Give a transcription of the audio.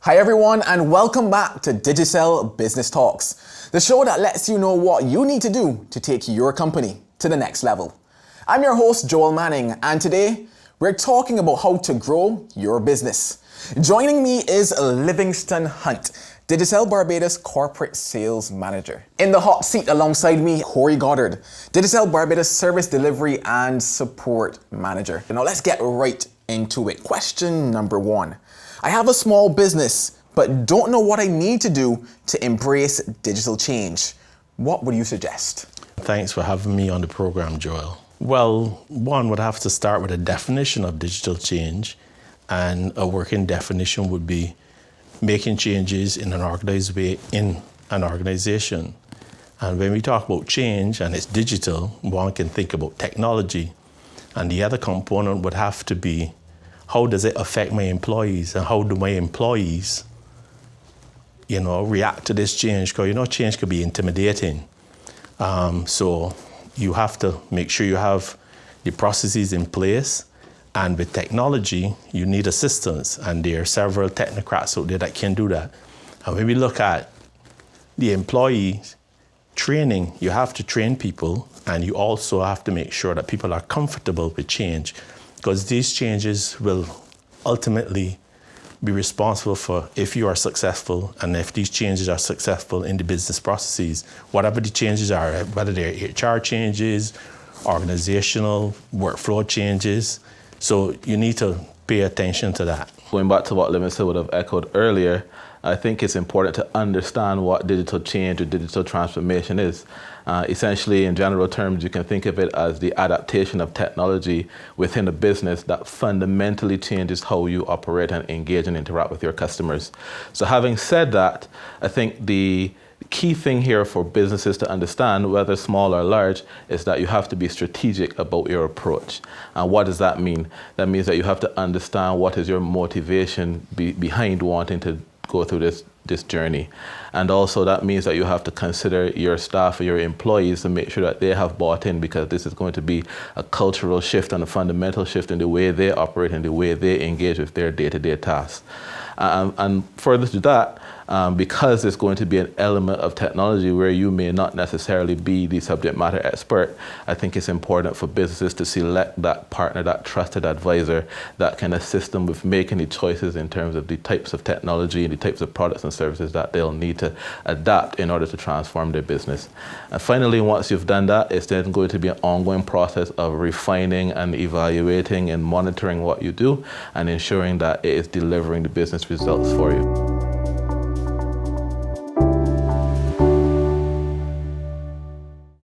Hi everyone, and welcome back to Digicel Business Talks, the show that lets you know what you need to do to take your company to the next level. I'm your host, Joel Manning, and today we're talking about how to grow your business. Joining me is Livingstone Hunte, Digicel Barbados Corporate Sales Manager. In the hot seat alongside me, Goddard, Digicel Barbados Service Delivery and Support Manager. Now let's get right into it. Question number one. I have a small business, but don't know what I need to do to embrace digital change. What would you suggest? Thanks for having me on the program, Joel. Well, one would have to start with a definition of digital change, and a working definition would be making changes in an organized way in an organization. And when we talk about change and it's digital, one can think about technology, and the other component would have to be how does it affect my employees, and how do my employees, react to this change? Because change could be intimidating. So you have to make sure you have the processes in place. And with technology, you need assistance, and there are several technocrats out there that can do that. And when we look at the employee training, you have to train people, and you also have to make sure that people are comfortable with change, because these changes will ultimately be responsible for if you are successful, and if these changes are successful in the business processes, whatever the changes are, whether they're HR changes, organizational, workflow changes. So you need to pay attention to that. Going back to what Livingstone would have echoed earlier, I think it's important to understand what digital change or digital transformation is. Essentially, in general terms, you can think of it as the adaptation of technology within a business that fundamentally changes how you operate and engage and interact with your customers. So having said that, I think the key thing here for businesses to understand, whether small or large, is that you have to be strategic about your approach. And what does that mean? That means that you have to understand what is your motivation behind wanting to go through this journey. And also that means that you have to consider your staff or your employees to make sure that they have bought in, because this is going to be a cultural shift and a fundamental shift in the way they operate and the way they engage with their day-to-day tasks. And further to that, because there's going to be an element of technology where you may not necessarily be the subject matter expert, I think it's important for businesses to select that partner, that trusted advisor that can assist them with making the choices in terms of the types of technology and the types of products and services that they'll need to adapt in order to transform their business. And finally, once you've done that, it's then going to be an ongoing process of refining and evaluating and monitoring what you do and ensuring that it is delivering the business results for you.